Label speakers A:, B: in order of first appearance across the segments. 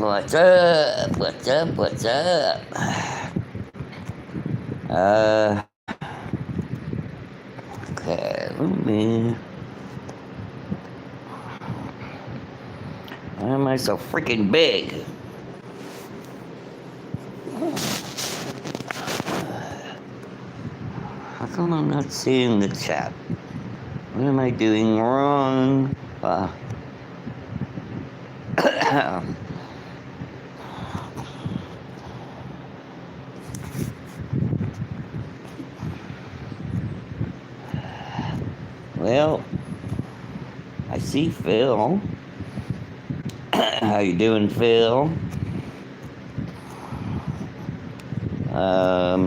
A: What's up? What's up? What's up? Okay, let me... Why am I so freaking big? How come I'm not seeing the chat? What am I doing wrong? Well, I see Phil. How you doing, Phil? Yeah,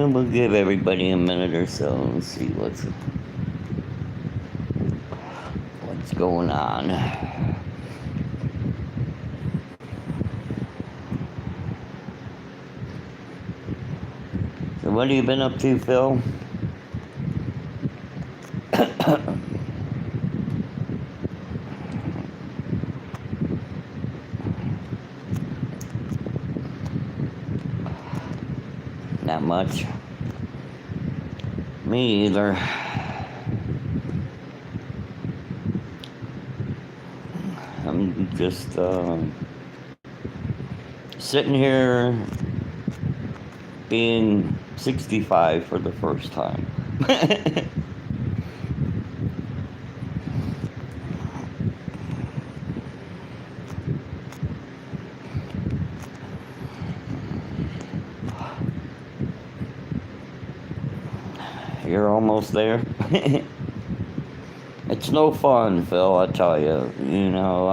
A: we'll give everybody a minute or so and see what's going on. So what have you been up to, Phil? Not much. Me either. I'm just sitting here being 65 for the first time. You're almost there. It's no fun, Phil, I tell you. You know,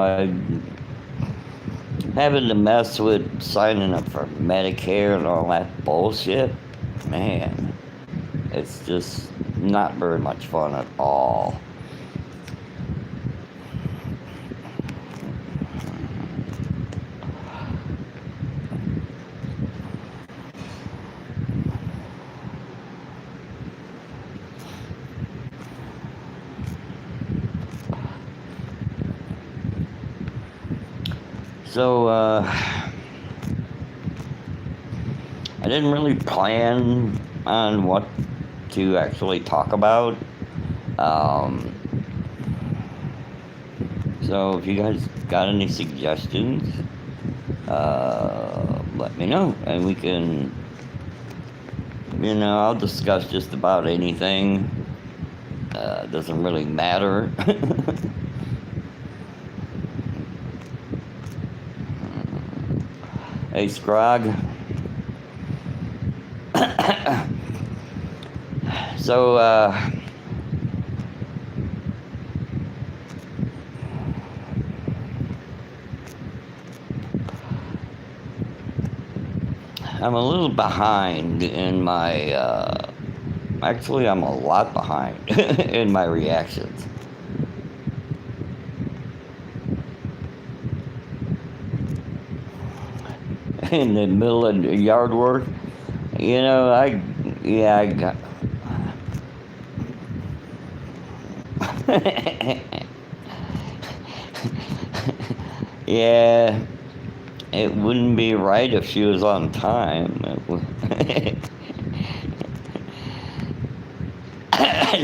A: having to mess with signing up for Medicare and all that bullshit, man, it's just not very much fun at all. So, I didn't really plan on what to actually talk about. So if you guys got any suggestions, let me know, and we can, I'll discuss just about anything. Doesn't really matter. Hey, Scrog. So, I'm a little behind in my, actually I'm a lot behind in my reactions. In the middle of yard work, I got... Yeah, it wouldn't be right if she was on time.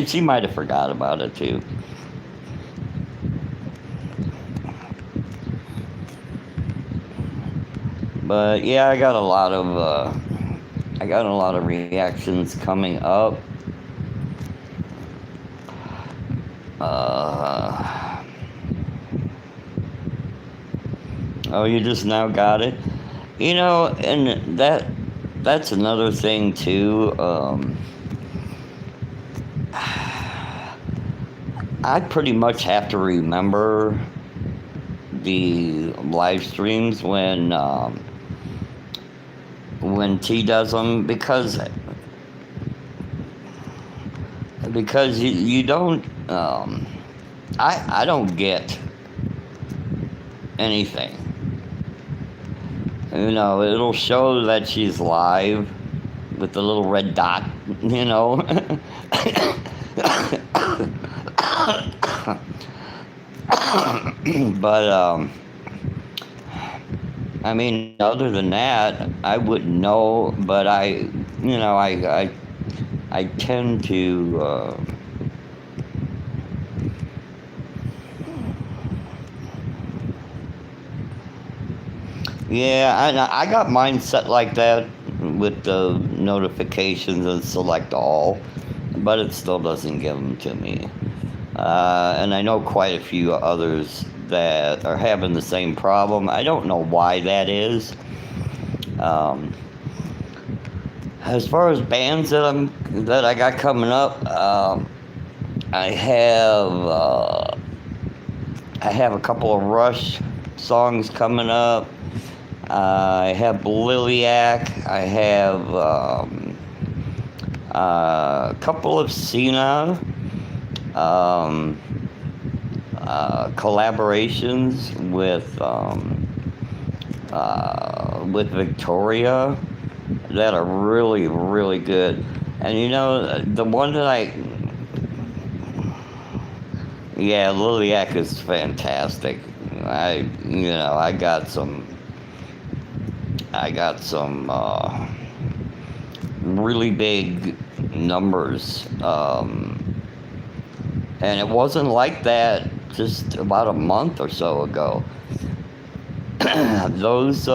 A: She might have forgot about it too. But yeah, I got a lot of reactions coming up. Oh, you just now got it? And that's another thing too. I pretty much have to remember the live streams when T does them, because you don't, I don't get anything. It'll show that she's live with the little red dot, But I mean, other than that, I wouldn't know. But I tend to. Yeah, I got mine set like that with the notifications and select all, but it still doesn't give them to me. And I know quite a few others that are having the same problem. I don't know why that is. Um, as far as bands that I got coming up, I have uh, I have a couple of Rush songs coming up. I have Liliac. I have a couple of Cena collaborations with Victoria that are really, really good. And the one that yeah, Liliac is fantastic. I got some really big numbers, and it wasn't like that just about a month or so ago. Those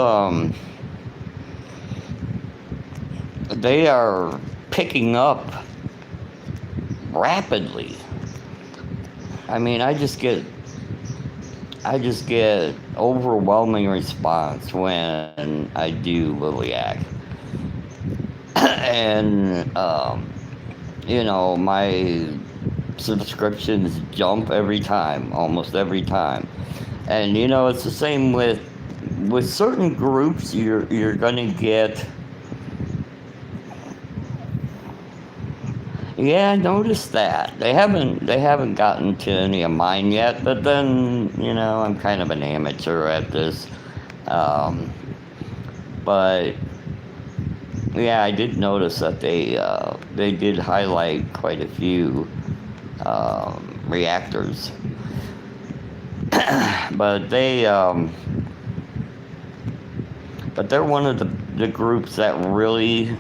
A: they are picking up rapidly. I mean, I just get overwhelming response when I do Liliac. And my subscriptions jump every time, almost every time. And it's the same with certain groups. You're gonna get. Yeah, I noticed that. They haven't gotten to any of mine yet, but then, I'm kind of an amateur at this. But yeah, I did notice that they did highlight quite a few reactors. But they're one of the groups that really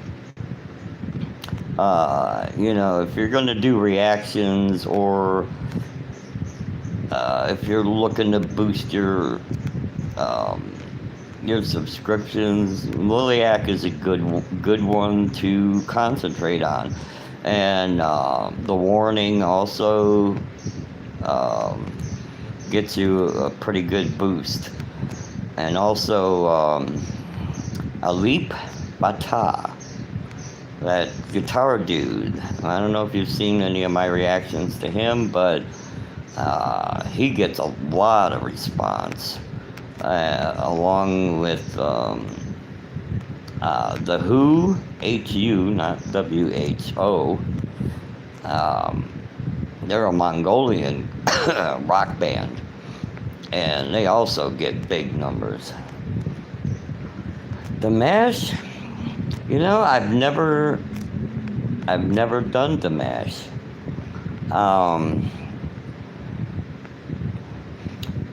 A: if you're going to do reactions, or if you're looking to boost your subscriptions, Liliac is a good one to concentrate on. And the warning also gets you a pretty good boost. And also Alip Bata, that guitar dude. I don't know if you've seen any of my reactions to him, but he gets a lot of response, along with the Who, H-U, not W-H-O. They're a Mongolian rock band, and they also get big numbers. The Mash, I've never done the Mash.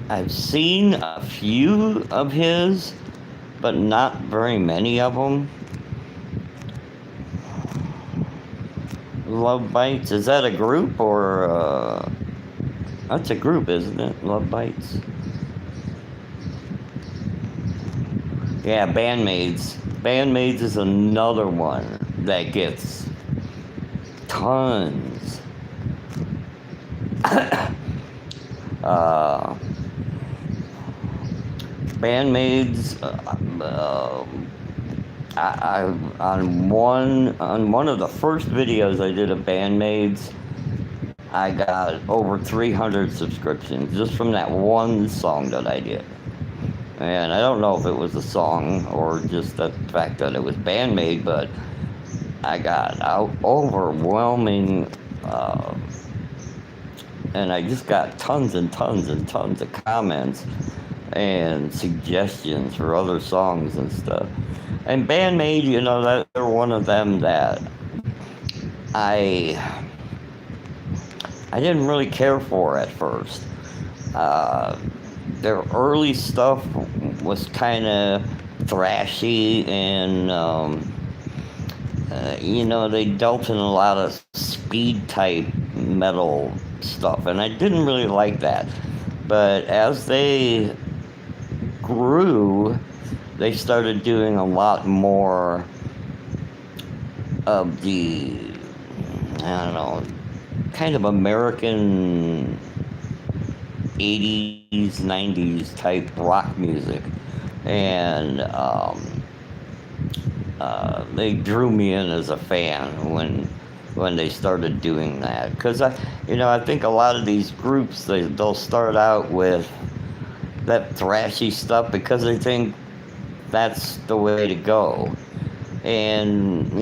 A: I've seen a few of his, but not very many of them. Love Bites, is that a group, or that's a group, isn't it? Love Bites. Yeah, Bandmaids. Bandmaids is another one that gets tons. Bandmaids. I on one of the first videos I did of Bandmaids, I got over 300 subscriptions just from that one song that I did. And I don't know if it was a song or just the fact that it was Bandmade, but I got overwhelming, and I just got tons and tons and tons of comments and suggestions for other songs and stuff. And Bandmade, that they're one of them that I didn't really care for at first. their early stuff was kind of thrashy, and they dealt in a lot of speed type metal stuff, and I didn't really like that. But as they grew, they started doing a lot more of the, I don't know, kind of American 80s, 90s type rock music. And they drew me in as a fan when they started doing that. Because I think a lot of these groups, they'll start out with that thrashy stuff because they think that's the way to go. And,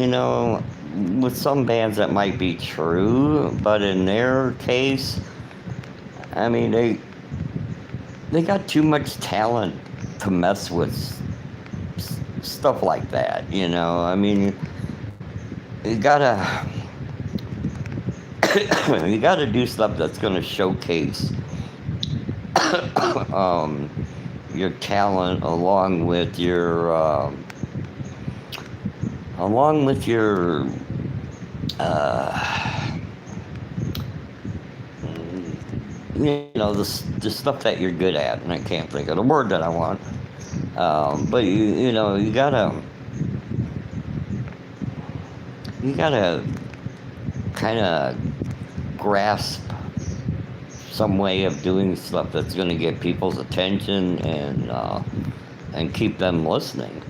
A: with some bands that might be true, but in their case, I mean, they got too much talent to mess with stuff like that, I mean, you gotta you gotta do stuff that's gonna showcase your talent along with your the stuff that you're good at, and I can't think of the word that I want. But you gotta kind of grasp some way of doing stuff that's gonna get people's attention and keep them listening.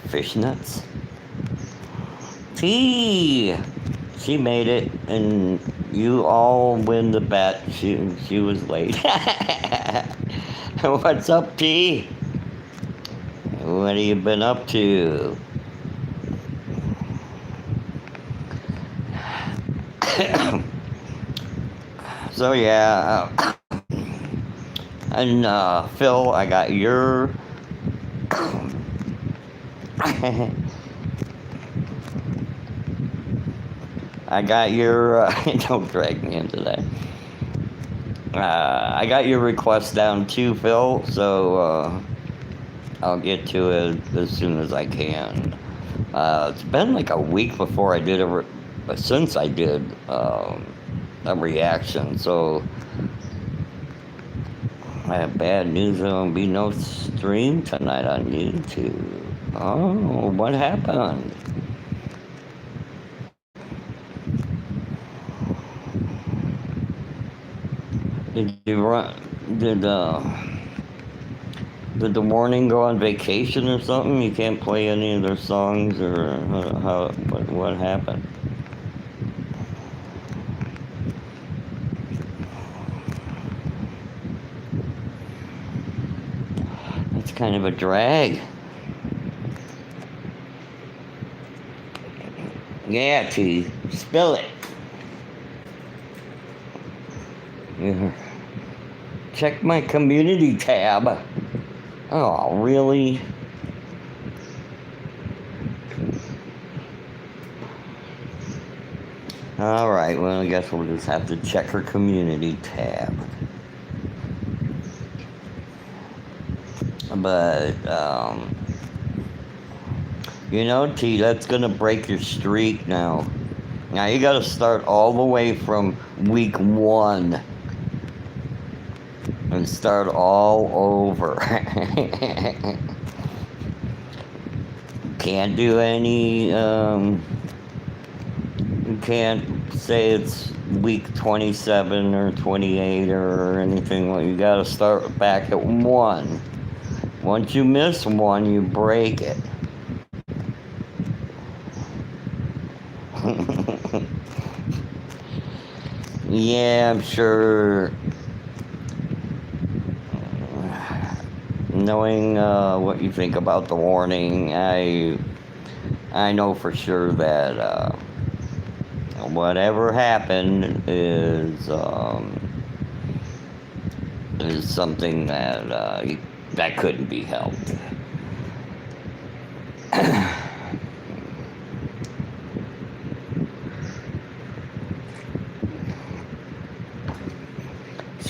A: Fishnets. T. She made it, and you all win the bet. She was late. What's up, T? What have you been up to? So yeah, and Phil, I got your. I got your. Don't drag me into that. I got your request down too, Phil. So I'll get to it as soon as I can. It's been like a week before I did since I did a reaction. So I have bad news. There will be no stream tonight on YouTube. Oh, what happened? Did you run? Did the Warning go on vacation or something? You can't play any of their songs, or what happened? That's kind of a drag. Yeah, T. Spill it. Yeah. Check my community tab. Oh, really? Alright, well, I guess we'll just have to check her community tab. But, T, that's gonna break your streak now. Now you gotta start all the way from week 1. And start all over. Can't do any, you can't say it's week 27 or 28 or anything. You gotta start back at 1. Once you miss 1, you break it. Yeah, I'm sure. Knowing what you think about the Warning, I know for sure that whatever happened is something that couldn't be helped.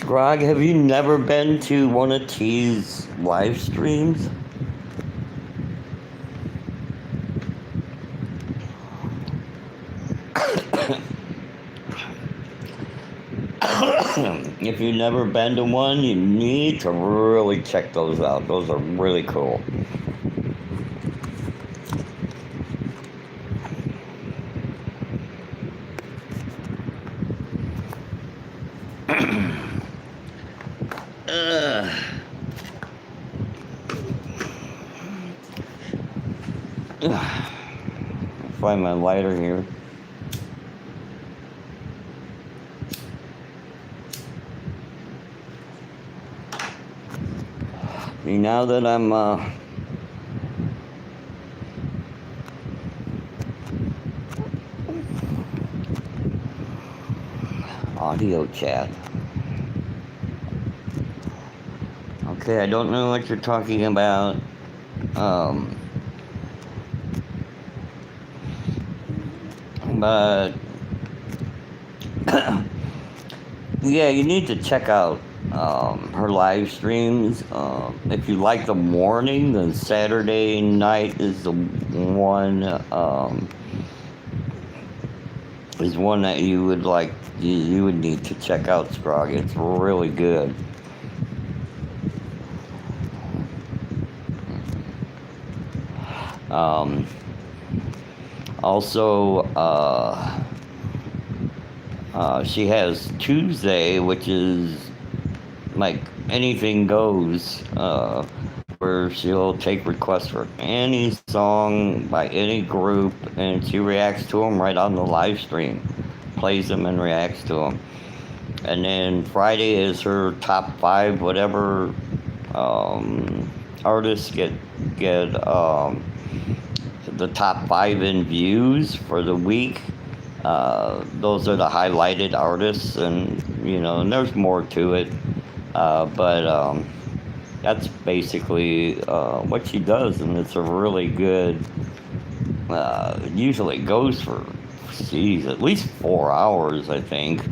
A: Grog, have you never been to one of T's live streams? If you've never been to one, you need to really check those out. Those are really cool. Find my lighter here. Now that I'm audio chat. Okay, I don't know what you're talking about. But yeah, you need to check out her live streams. If you like the morning, then Saturday night is the one that you would like. You would need to check out, Scrog. It's really good. Also, she has Tuesday, which is like anything goes, where she'll take requests for any song by any group, and she reacts to them right on the live stream, plays them and reacts to them. And then Friday is her top 5, whatever artists get the top 5 in views for the week. Those are the highlighted artists, and and there's more to it. But that's basically what she does, and it's a really good. Usually goes for, at least 4 hours, I think.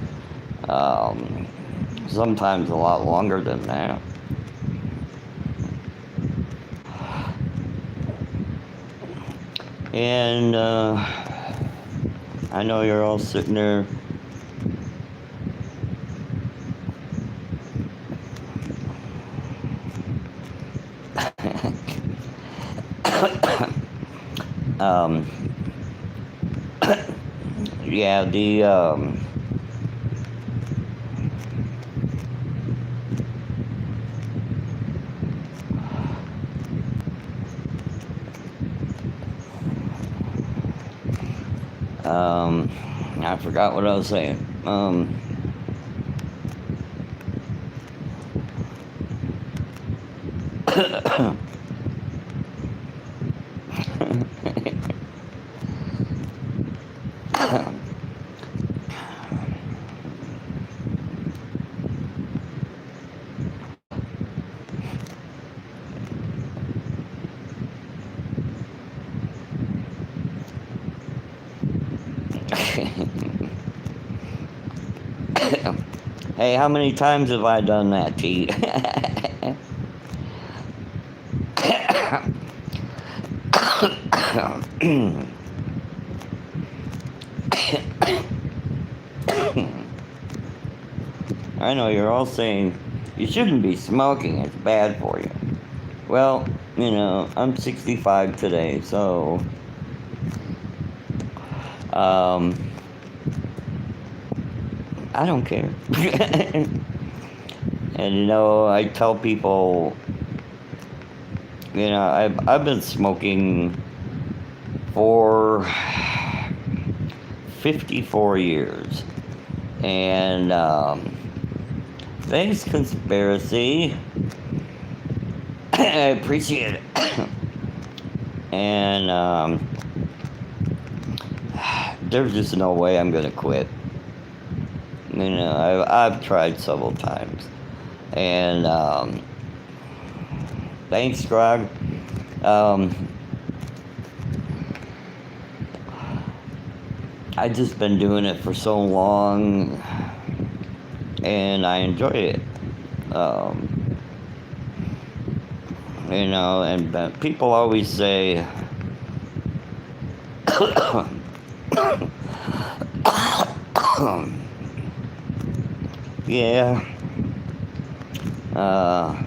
A: Sometimes a lot longer than that. And I know you're all sitting there. Yeah, I forgot what I was saying. Hey, how many times have I done that to you? I know you're all saying you shouldn't be smoking, it's bad for you. Well, I'm 65 today, so I don't care. And I tell people, I've been smoking for 54 years. And thanks, Conspiracy. I appreciate it. And there's just no way I'm gonna quit. I've tried several times. And thanks, Grog. I've just been doing it for so long, and I enjoy it. Um, and people always say, yeah, uh,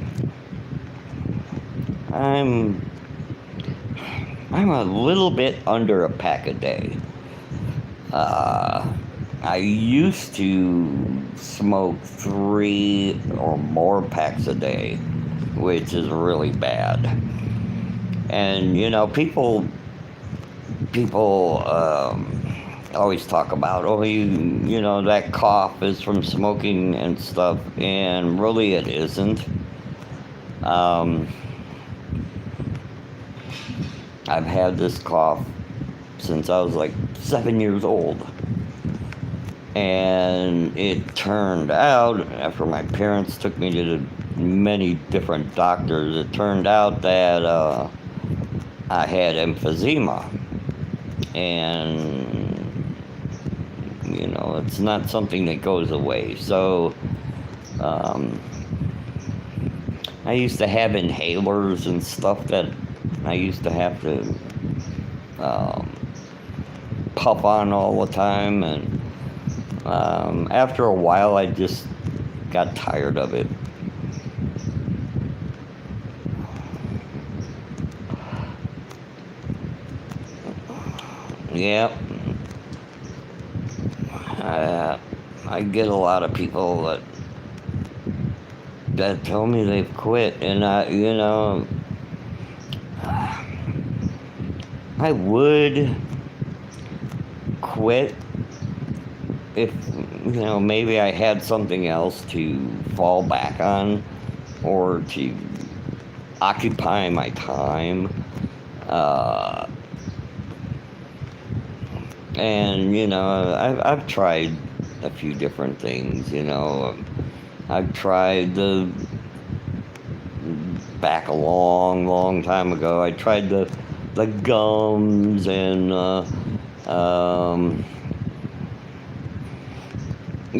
A: I'm I'm a little bit under a pack a day. Uh, I used to smoke 3 or more packs a day, which is really bad. And people always talk about, oh, that cough is from smoking and stuff, and really it isn't. Um, I've had this cough since I was like 7 years old. And it turned out, after my parents took me to many different doctors, it turned out that I had emphysema. And, it's not something that goes away. So, I used to have inhalers and stuff that I used to have to puff on all the time, and after a while I just got tired of it. Yep. I get a lot of people that tell me they've quit, and I would quit if maybe I had something else to fall back on, or to occupy my time. And I've tried a few different things. I've tried back a long, long time ago. I tried the gums, and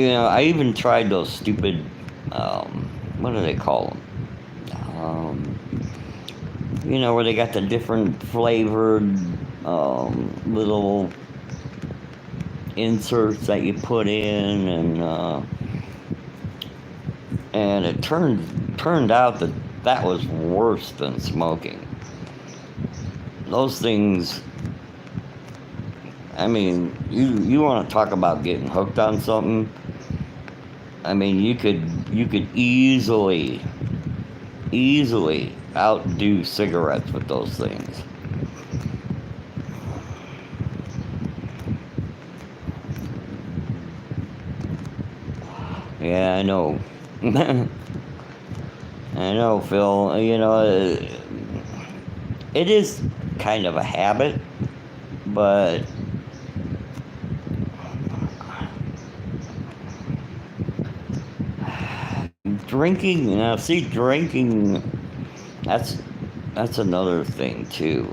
A: I even tried those stupid, what do they call them? Where they got the different flavored little inserts that you put in, and it turned out that was worse than smoking. Those things, I mean, you want to talk about getting hooked on something? I mean, you could easily outdo cigarettes with those things. Yeah, I know. I know, Phil. It is kind of a habit, but drinking, that's another thing too.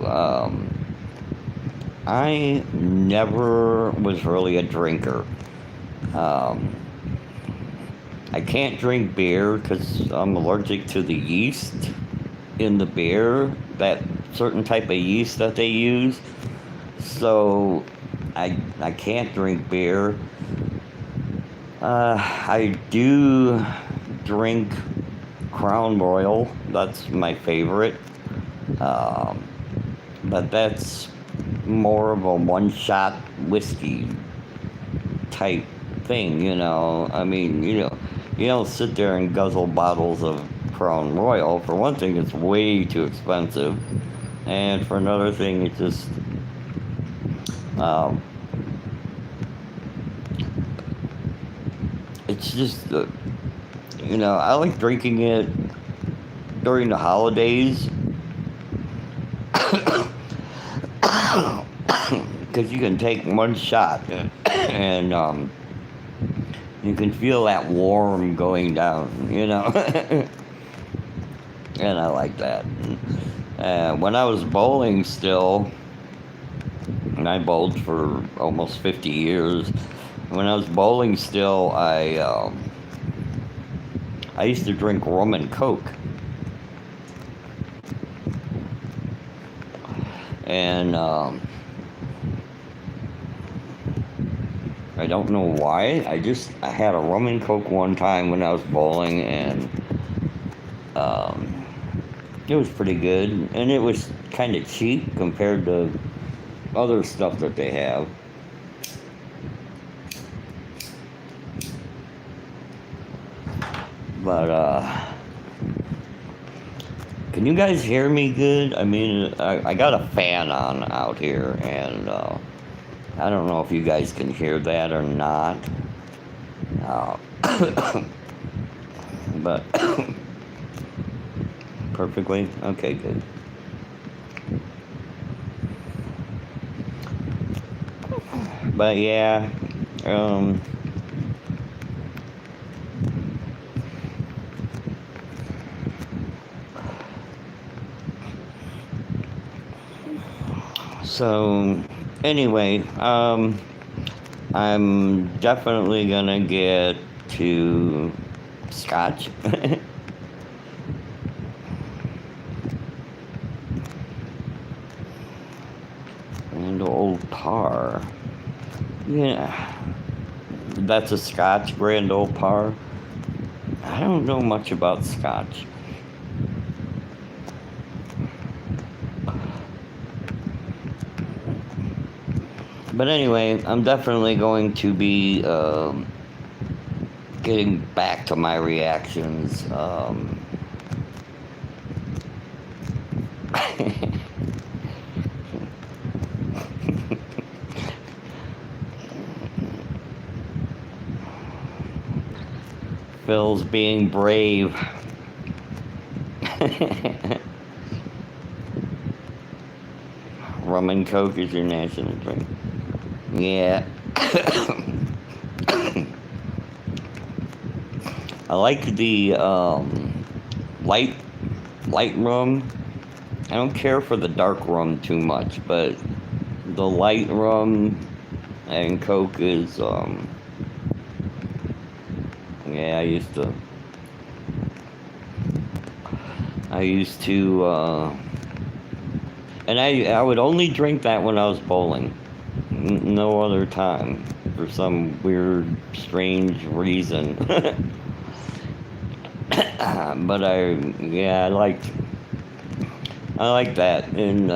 A: I never was really a drinker. I can't drink beer because I'm allergic to the yeast in the beer, that certain type of yeast that they use. So I can't drink beer. I do drink Crown Royal. That's my favorite. But that's more of a one-shot whiskey type thing, I mean, you don't sit there and guzzle bottles of Crown Royal. For one thing, it's way too expensive. And for another thing, it's just, I like drinking it during the holidays. Because you can take one shot and you can feel that warm going down, and I like that. When I was bowling still, and I bowled for almost 50 years, when I was bowling still, I I used to drink rum and Coke. And I don't know why. I had a rum and Coke one time when I was bowling, and it was pretty good. And it was kind of cheap compared to other stuff that they have. But can you guys hear me good? I mean, I got a fan on out here, and I don't know if you guys can hear that or not. But perfectly? Okay, good. But yeah, so anyway, I'm definitely gonna get to Scotch. And Old Par. Yeah. That's a Scotch, Grand Old Par. I don't know much about Scotch. But anyway, I'm definitely going to be getting back to my reactions. Phil's being brave. Rum and Coke is your national drink. Yeah. I like the light rum. I don't care for the dark rum too much, but the light rum and Coke is yeah, I used to and I would only drink that when I was bowling. No other time, for some weird, strange reason. But I like that, and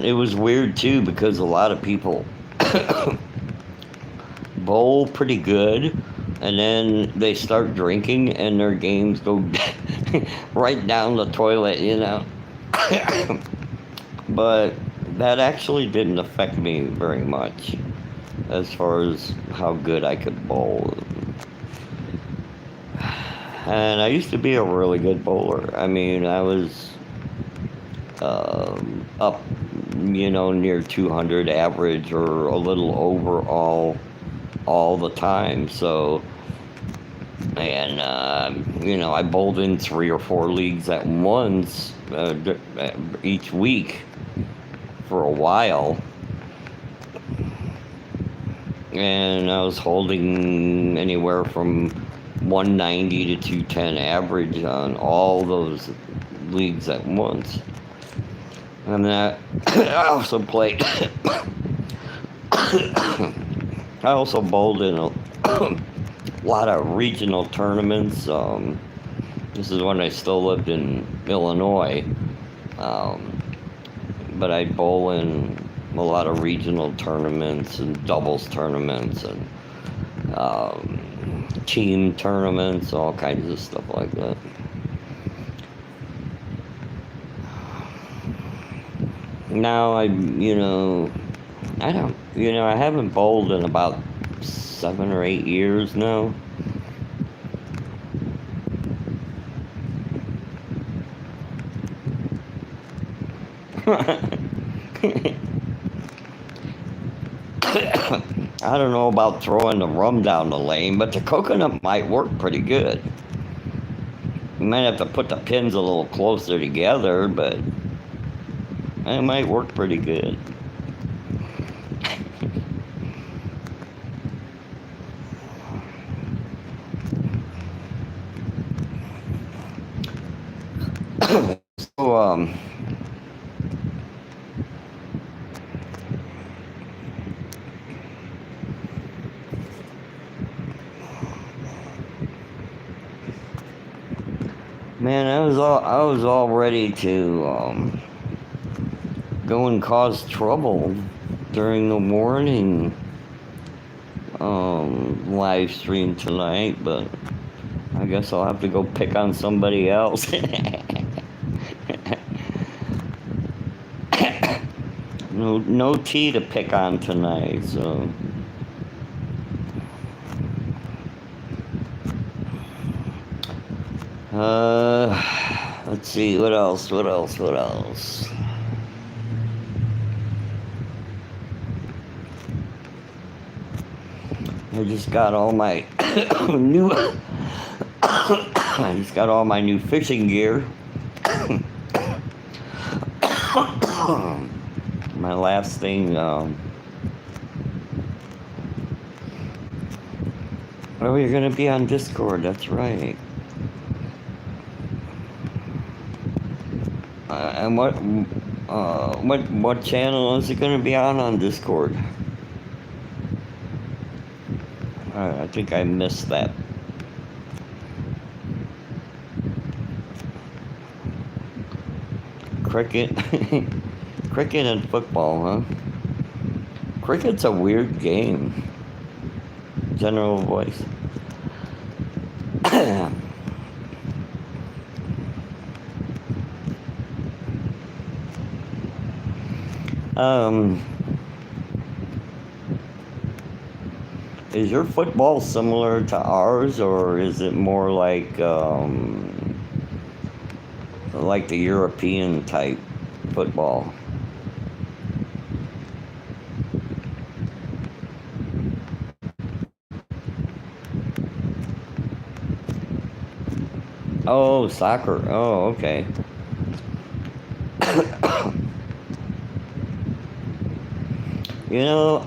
A: it was weird too because a lot of people bowl pretty good, and then they start drinking, and their games go right down the toilet, you know. But that actually didn't affect me very much as far as how good I could bowl. And I used to be a really good bowler. I mean, I was up, near 200 average or a little over all the time. So, and, I bowled in 3 or 4 leagues at once each week for a while. And I was holding anywhere from 190 to 210 average on all those leagues at once. And that I also played. I also bowled in a lot of regional tournaments. This is when I still lived in Illinois. But I'd bowl in a lot of regional tournaments and doubles tournaments and team tournaments, all kinds of stuff like that. Now I haven't bowled in about 7 or 8 years now. I don't know about throwing the rum down the lane, but the coconut might work pretty good. You might have to put the pins a little closer together, but it might work pretty good. know, man, I was all ready to go and cause trouble during the morning live stream tonight, but I guess I'll have to go pick on somebody else. No tea to pick on tonight, so. Let's see, what else? I just got all my new I just got all my new fishing gear. My last thing, oh, you're gonna be on Discord, that's right. And what channel is it gonna be on Discord? I think I missed that. Cricket? Cricket and football, huh? Cricket's a weird game. General voice. Is your football similar to ours, or is it more like the European type football? Oh, soccer. Oh, okay. You know,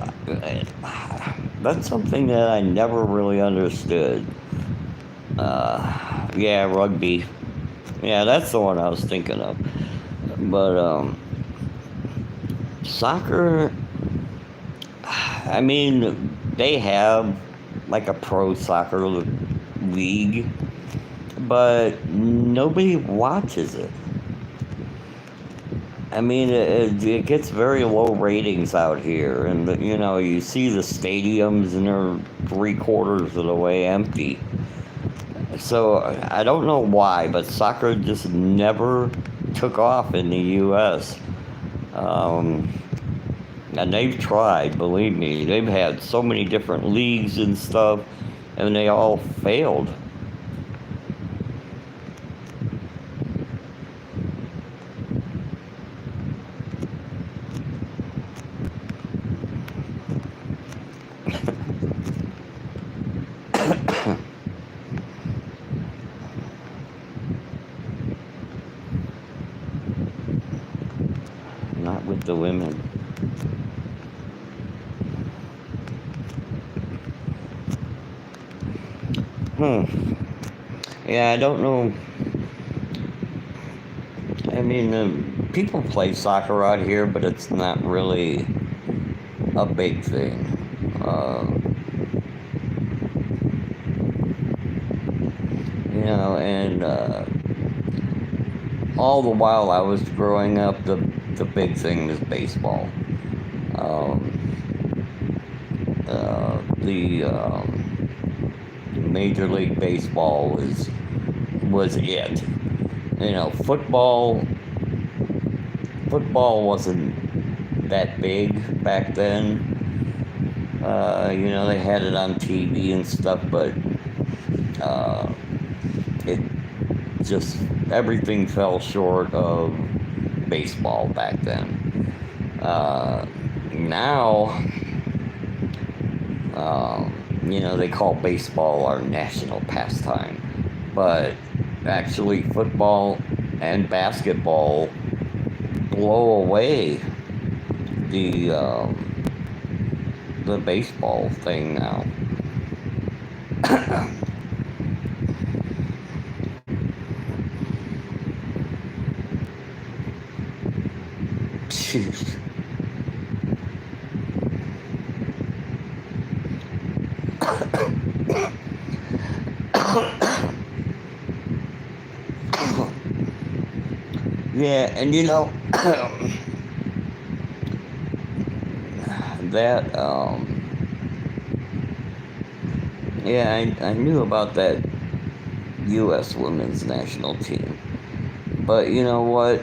A: that's something that I never really understood. Yeah, rugby. Yeah, that's the one I was thinking of. But soccer, I mean, they have like a pro soccer league, but nobody watches it. I mean, it gets very low ratings out here, and you see the stadiums and they're 3/4 of the way empty. So I don't know why, but soccer just never took off in the U.S. And they've tried, believe me. They've had so many different leagues and stuff, and they all failed. Not with the women. Yeah, I don't know. I mean, people play soccer out here, but it's not really a big thing. And all the while I was growing up, the big thing was baseball. The Major League Baseball was it. Football wasn't that big back then. They had it on TV and stuff, but it just, everything fell short of baseball back then. Now, they call baseball our national pastime, but actually football and basketball blow away the baseball thing now. Yeah, and that, yeah, I knew about that U.S. women's national team. But you know what?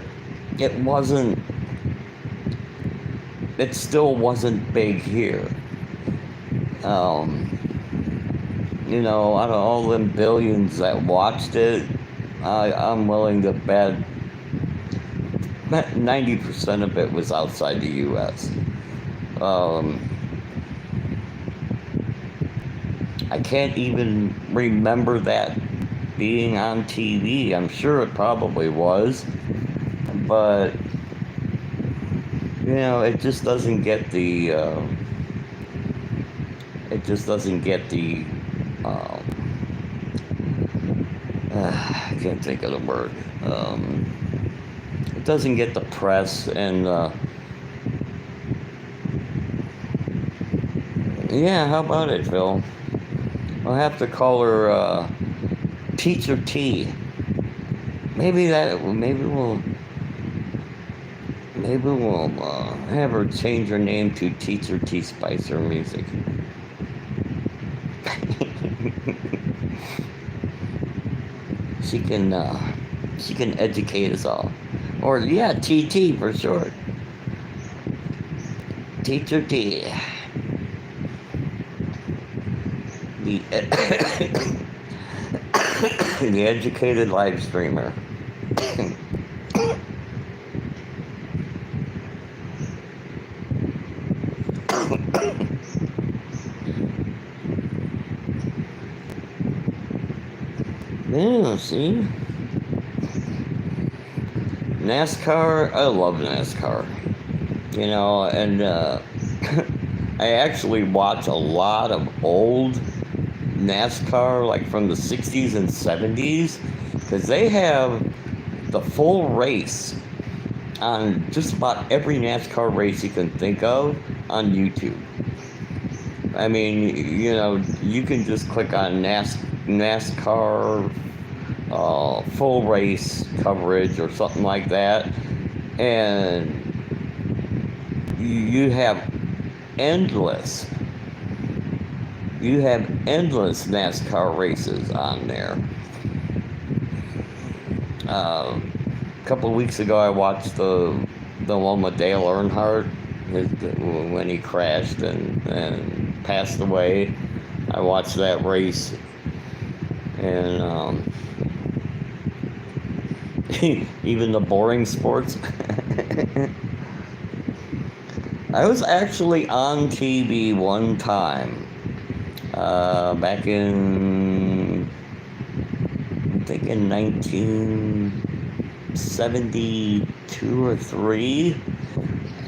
A: It wasn't, it still wasn't big here. Um, out of all them billions that watched it, I'm willing to bet 90% of it was outside the U.S. I can't even remember that being on TV. I'm sure it probably was, but it just doesn't get the. It just doesn't get the. I can't think of the word. It doesn't get the press, and yeah, how about it, Phil? I'll have to call her Teacher T. Maybe we'll have her change her name to Teacher T Spicer Music. She can educate us all. Or yeah, TT for short. Teacher T. The educated live streamer. Yeah, see? NASCAR, I love NASCAR. And I actually watch a lot of old NASCAR, like from the 60s and 70s, because they have the full race on just about every NASCAR race you can think of on YouTube. I mean, you can just click on NASCAR full race coverage or something like that, and you have endless NASCAR races on there. A couple of weeks ago, I watched the one with Dale Earnhardt when he crashed and passed away. I watched that race, and even the boring sports. I was actually on TV one time, back in, I think in 1972 or 3.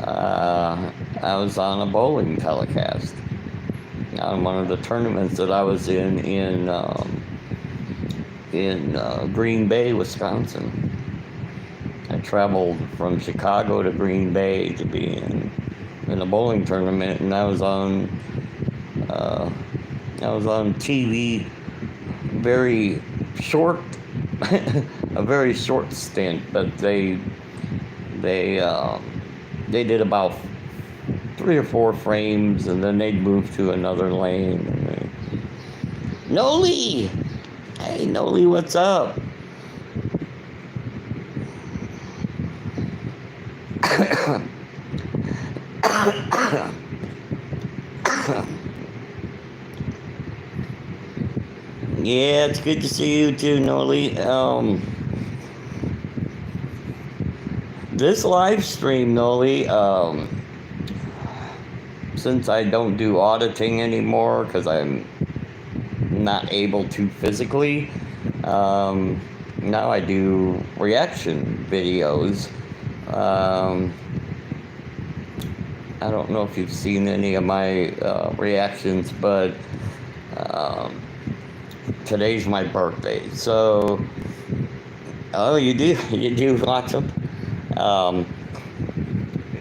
A: I was on a bowling telecast on one of the tournaments that I was in Green Bay, Wisconsin. I traveled from Chicago to Green Bay to be in a bowling tournament, and I was on TV, very short, a very short stint, but they did about 3 or 4 frames, and then they'd move to another lane. And Noli! Hey, Noli, what's up? Yeah, it's good to see you too, Noli. This live stream, Noli, since I don't do auditing anymore because I'm not able to physically, now I do reaction videos. I don't know if you've seen any of my reactions, but today's my birthday, so you do watch them.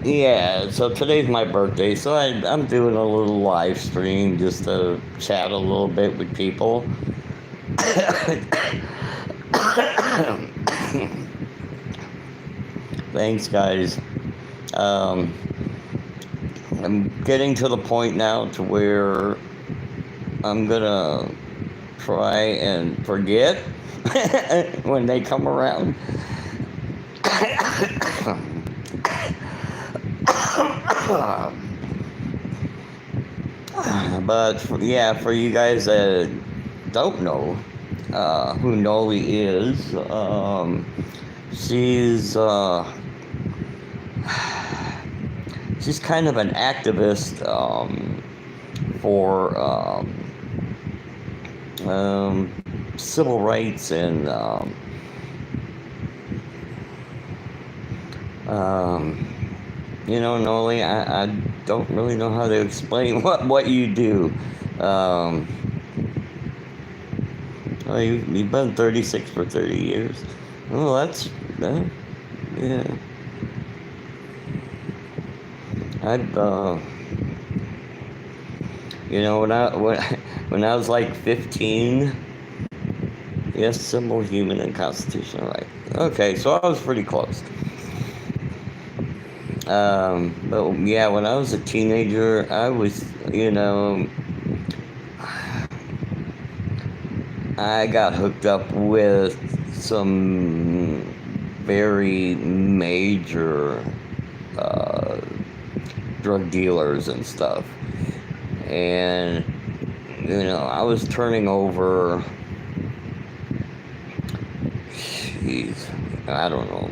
A: Yeah, so today's my birthday, so I'm doing a little live stream just to chat a little bit with people. Thanks, guys. Um, I'm getting to the point now to where I'm gonna try and forget when they come around. But yeah, for you guys that don't know who Noli is, she's she's kind of an activist for civil rights and Noli, I don't really know how to explain what you do. Well, you've been 36 for 30 years. Well, yeah. I'd, when I was like 15, yes, civil, human, and constitutional right. Okay, so I was pretty close. But yeah, when I was a teenager, I was, I got hooked up with some very major drug dealers and stuff. And, I was turning over, I don't know,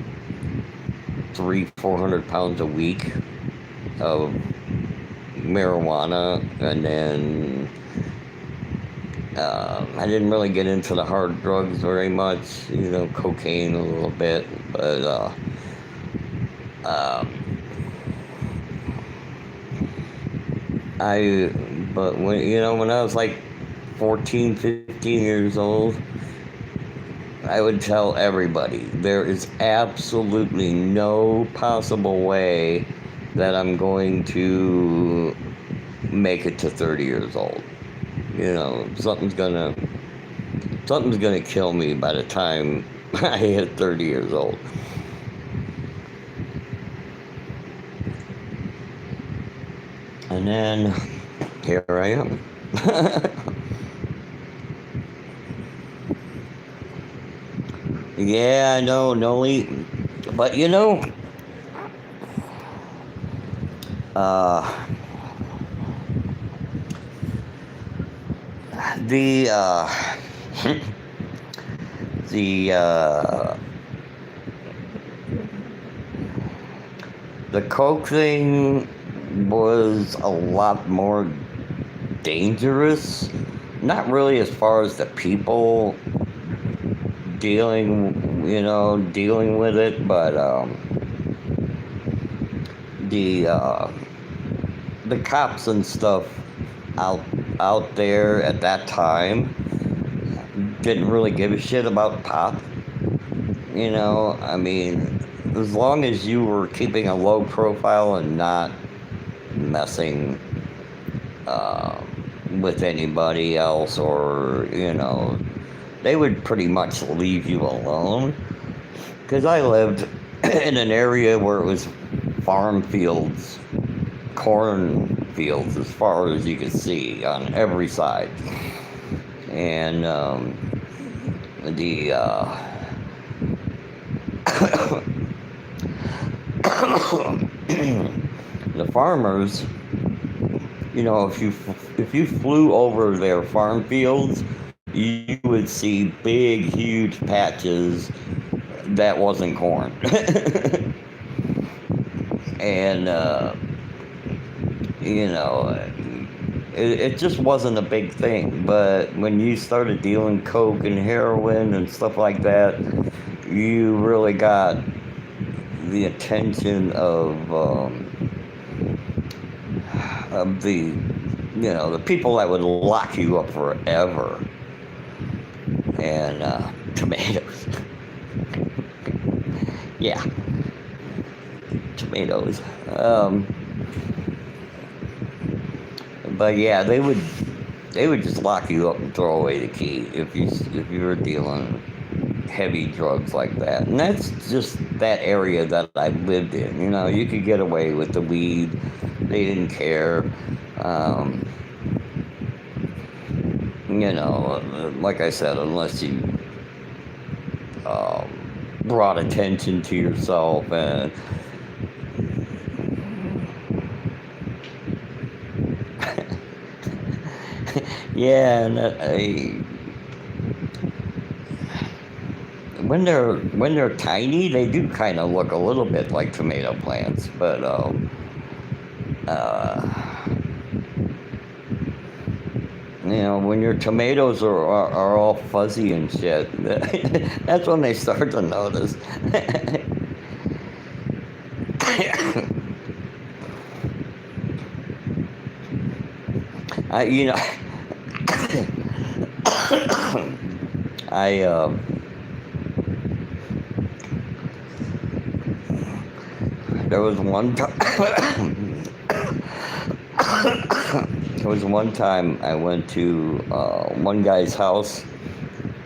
A: 300-400 pounds a week of marijuana, and then I didn't really get into the hard drugs very much, cocaine a little bit, but when I was like 14, 15 years old, I would tell everybody, there is absolutely no possible way that I'm going to make it to 30 years old. Something's gonna kill me by the time I hit 30 years old. And then here I am. Yeah, I know, Noli. But the the coke thing was a lot more dangerous. Not really as far as the people dealing with it, but the cops and stuff out there at that time didn't really give a shit about pot. I mean, as long as you were keeping a low profile and not messing with anybody else, or they would pretty much leave you alone. Because I lived in an area where it was farm fields, corn fields, as far as you could see on every side. And the farmers, if you flew over their farm fields, you would see big, huge patches that wasn't corn. And it just wasn't a big thing. But when you started dealing coke and heroin and stuff like that, you really got the attention of the the people that would lock you up forever. And tomatoes. Yeah. tomatoes. But yeah, they would just lock you up and throw away the key if you were dealing heavy drugs like that. And that's just that area that I lived in. You know, you could get away with the weed. They didn't care. Um, you know, like I said, unless you brought attention to yourself and yeah, and when they're tiny, they do kind of look a little bit like tomato plants, but uh, you know, when your tomatoes are all fuzzy and shit, that's when they start to notice. You know, I there was one time. There was one time I went to one guy's house,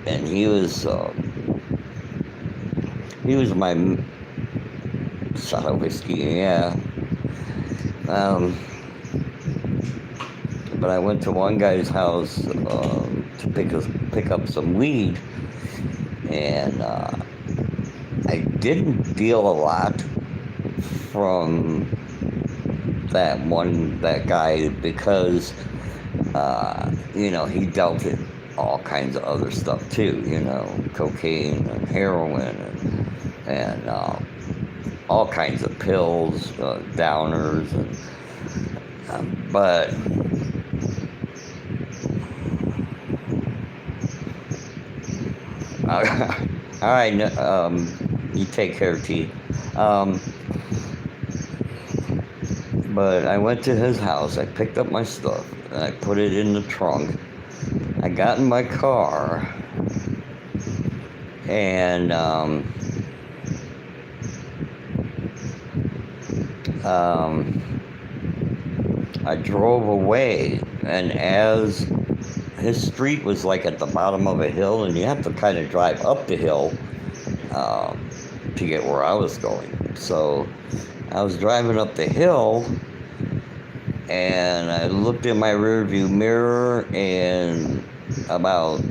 A: and he was my shot of whiskey, yeah. But I went to one guy's house to pick up some weed, and I didn't deal a lot from that guy because you know, he dealt in all kinds of other stuff too, you know, cocaine and heroin and all kinds of pills, downers, and but all right, you take care, T. But I went to his house, I picked up my stuff, and I put it in the trunk. I got in my car, and I drove away, and as his street was like at the bottom of a hill, and you have to kind of drive up the hill to get where I was going. So I was driving up the hill, and I looked in my rearview mirror, and about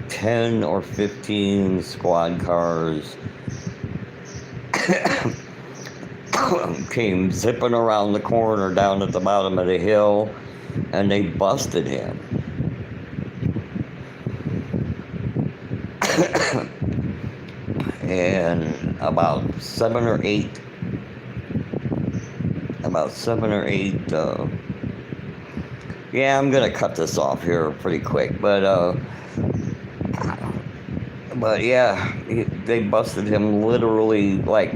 A: 10 or 15 squad cars came zipping around the corner down at the bottom of the hill, and they busted him. And about seven or eight, yeah, I'm gonna cut this off here pretty quick, but yeah, they busted him literally like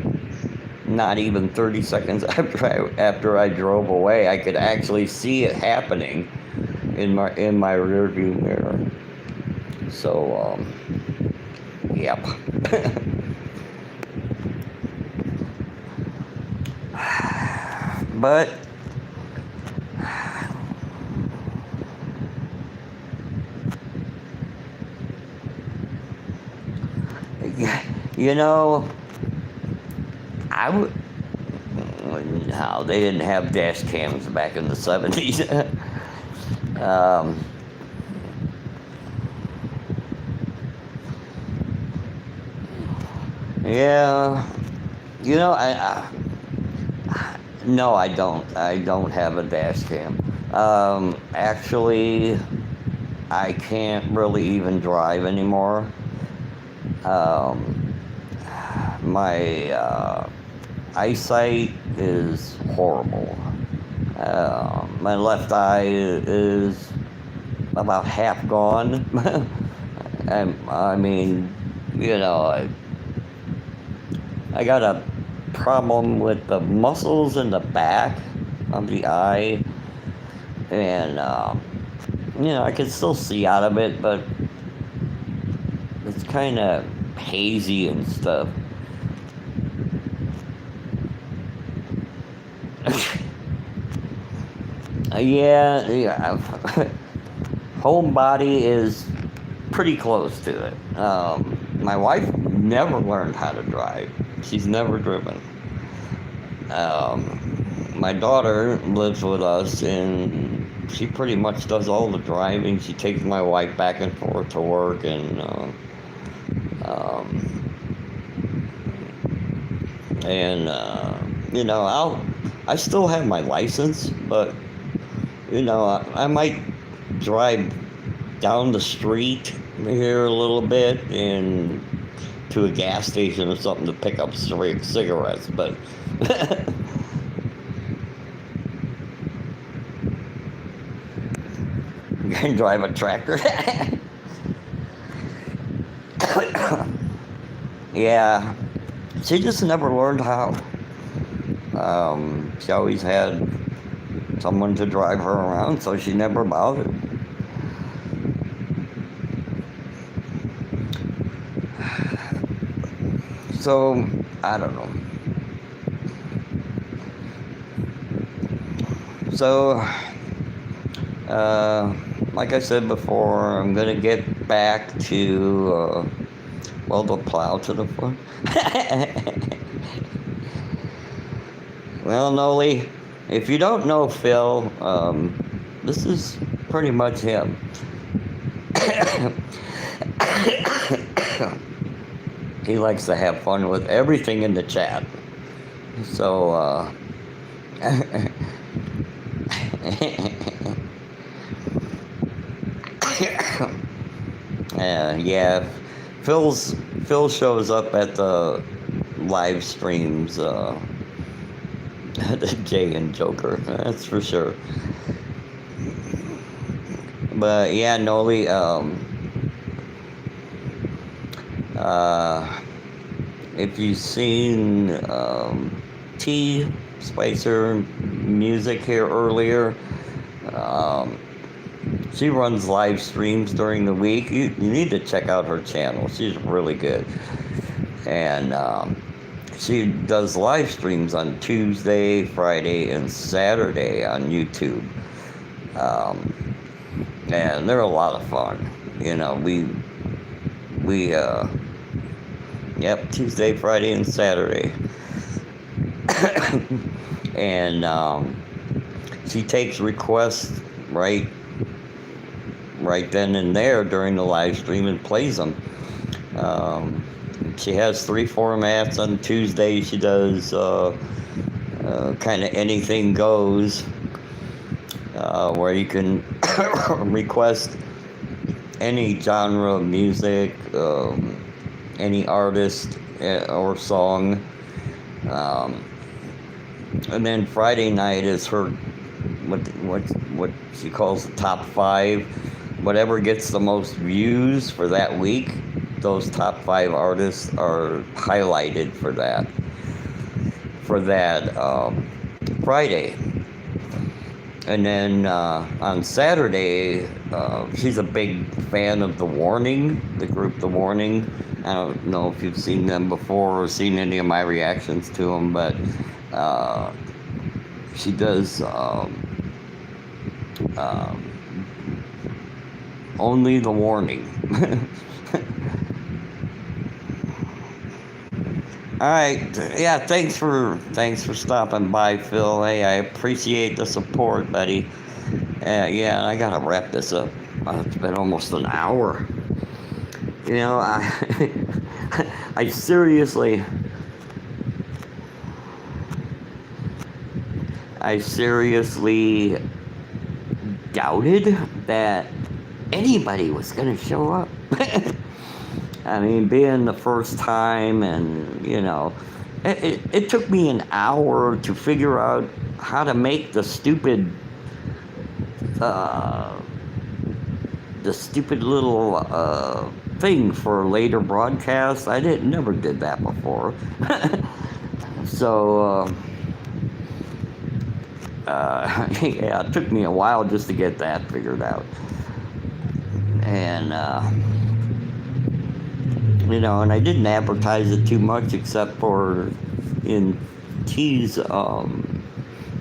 A: not even 30 seconds after I drove away. I could actually see it happening in my rearview mirror. So yep. But you know, no, they didn't have dash cams back in the 70s. Yeah, you know, no, I don't. I don't have a dash cam. Actually, I can't really even drive anymore. My eyesight is horrible. My left eye is about half gone. I mean, you know, I got a problem with the muscles in the back of the eye, and you know, I can still see out of it, but it's kind of hazy and stuff. Yeah. Homebody is pretty close to it. My wife never learned how to drive. She's never driven. My daughter lives with us, and she pretty much does all the driving. She takes my wife back and forth to work, and I still have my license, but I might drive down the street here a little bit and to a gas station or something to pick up cigarettes, but you can drive a tractor. Yeah, she just never learned how. She always had someone to drive her around, so she never bothered. So, I don't know. So, like I said before, I'm going to get back to, the plow to the front. Well, Noli, if you don't know Phil, this is pretty much him. He likes to have fun with everything in the chat. So, yeah, Phil shows up at the live streams, the Jay and Joker, that's for sure. But yeah, Noli, if you've seen T Spicer Music here earlier, she runs live streams during the week. You need to check out her channel. She's really good. And she does live streams on Tuesday, Friday, and Saturday on YouTube. And they're a lot of fun. Tuesday, Friday, and Saturday. And she takes requests right then and there during the live stream and plays them. She has 3 formats. On Tuesday she does kind of anything goes, where you can request any genre of music, any artist or song. And then Friday night is her what she calls the top 5. Whatever gets the most views for that week, those top 5 artists are highlighted for that Friday. And then on Saturday, she's a big fan of The Warning, the group The Warning. I don't know if you've seen them before or seen any of my reactions to them, but she does Only The Warning. All right, yeah, thanks for stopping by, Phil. Hey, I appreciate the support, buddy. Yeah, I gotta wrap this up. It's been almost an hour. I seriously doubted that anybody was gonna show up. I mean, being the first time, and it took me an hour to figure out how to make the stupid little thing for later broadcasts. I never did that before. So yeah, it took me a while just to get that figured out. And and I didn't advertise it too much, except for in T's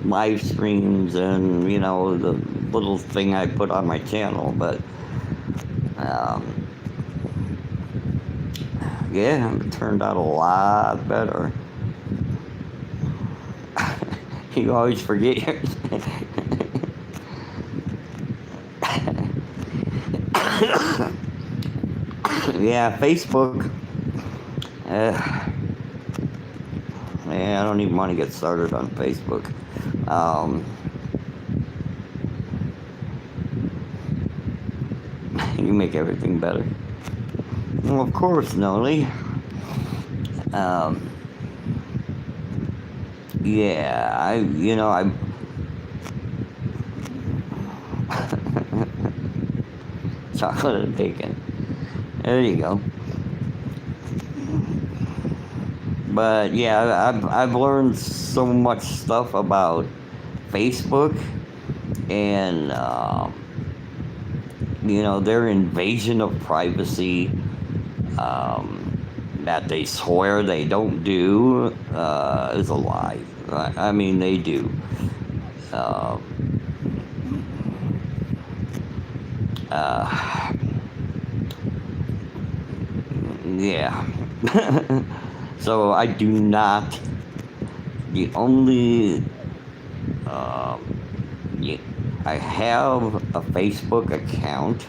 A: live streams and, the little thing I put on my channel. But, yeah, it turned out a lot better. You always forget yours. Yeah, Facebook. Yeah, I don't even want to get started on Facebook. You make everything better. Well, of course, Noli. Yeah, I chocolate and bacon. There you go. But yeah, I've learned so much stuff about Facebook and their invasion of privacy that they swear they don't do is a lie. I mean, they do. Yeah. So I do not. The only I have a Facebook account,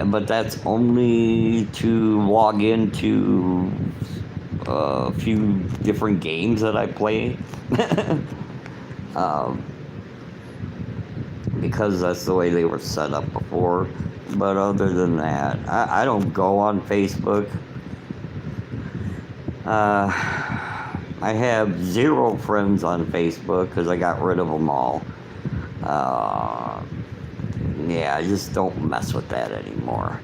A: but that's only to log into a few different games that I play. Because that's the way they were set up before. But other than that, I don't go on Facebook. I have 0 friends on Facebook because I got rid of them all. Yeah, I just don't mess with that anymore.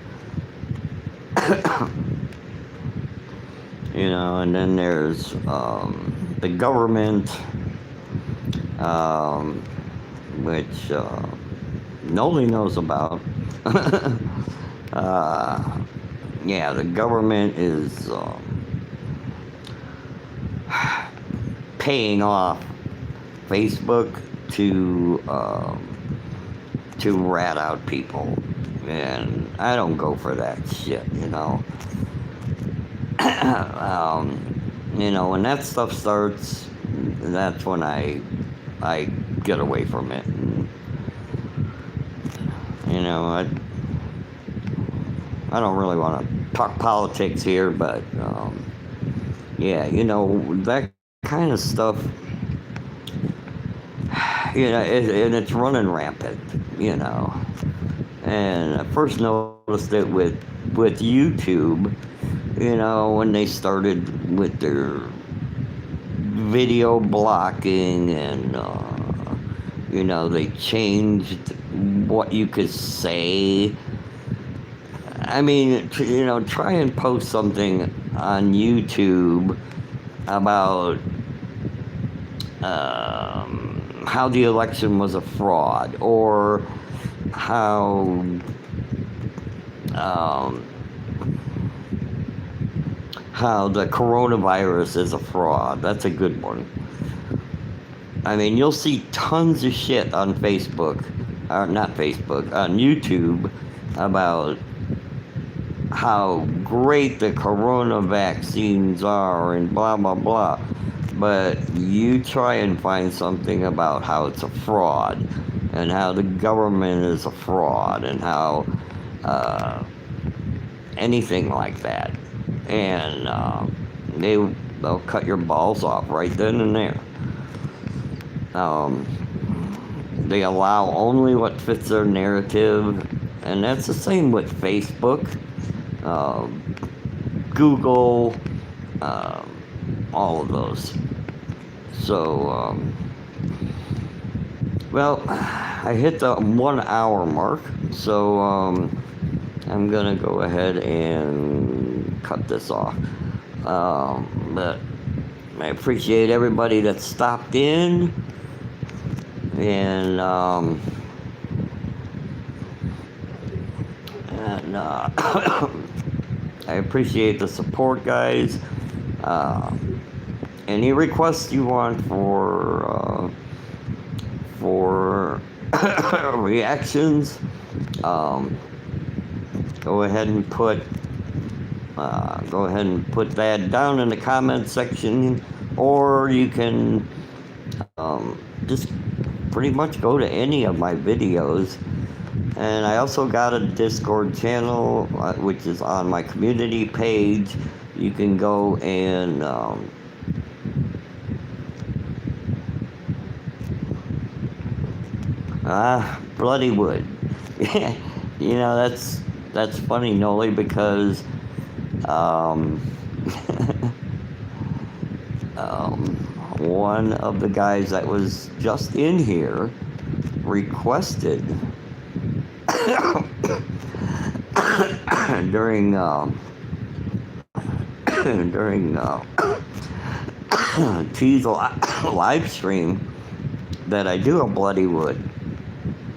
A: And then there's the government, which nobody knows about. Yeah, the government is paying off Facebook to rat out people, and I don't go for that shit. When that stuff starts, that's when I get away from it. I don't really want to talk politics here, but yeah, that kind of stuff, and it's running rampant, And I first noticed it with YouTube, when they started with their video blocking and, they changed what you could say. I mean, try and post something on YouTube about how the election was a fraud, or how the coronavirus is a fraud. That's a good one. I mean, you'll see tons of shit on Facebook, or not Facebook, on YouTube, about how great the corona vaccines are and blah, blah, blah. But you try and find something about how it's a fraud, and how the government is a fraud, and how anything like that. And they'll cut your balls off right then and there. They allow only what fits their narrative, and that's the same with Facebook, Google, all of those. So, well, I hit the 1 hour mark, so I'm gonna go ahead and cut this off. But I appreciate everybody that stopped in, and I appreciate the support, guys. Any requests you want for for reactions, go ahead and put that down in the comment section, or you can just pretty much go to any of my videos. And I also got a Discord channel, which is on my community page. You can go and Bloodywood. You know, that's funny, Noli, because one of the guys that was just in here requested during T's live stream that I do a Bloodywood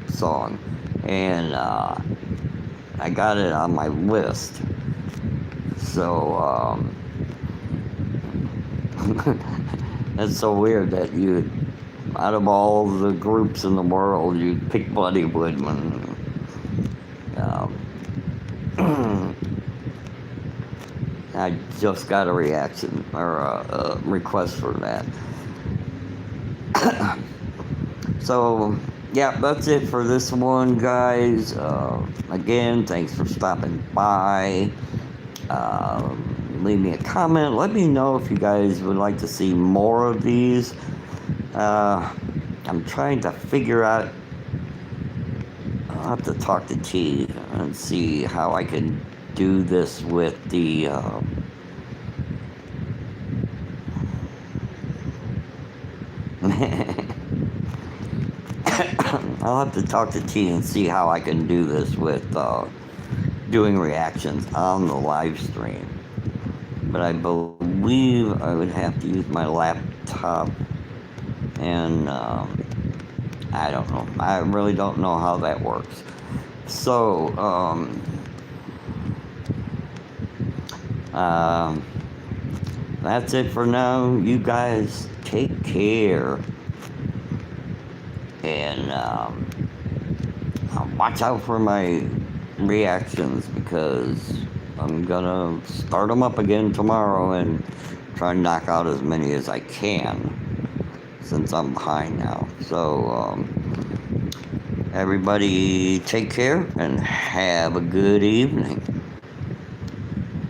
A: song, and I got it on my list. So it's so weird that you, out of all the groups in the world, you pick Bloodywood when I just got a reaction or a request for that. So yeah, that's it for this one, guys. Again, thanks for stopping by. Leave me a comment. Let me know if you guys would like to see more of these. I'm trying to figure out. I'll have to talk to T and see how I can do this with the I'll have to talk to T and see how I can do this with doing reactions on the live stream. But I believe I would have to use my laptop, and I don't know. I really don't know how that works. So, that's it for now. You guys take care. And watch out for my reactions, because I'm gonna start them up again tomorrow and try and knock out as many as I can, since I'm behind now. So everybody take care and have a good evening.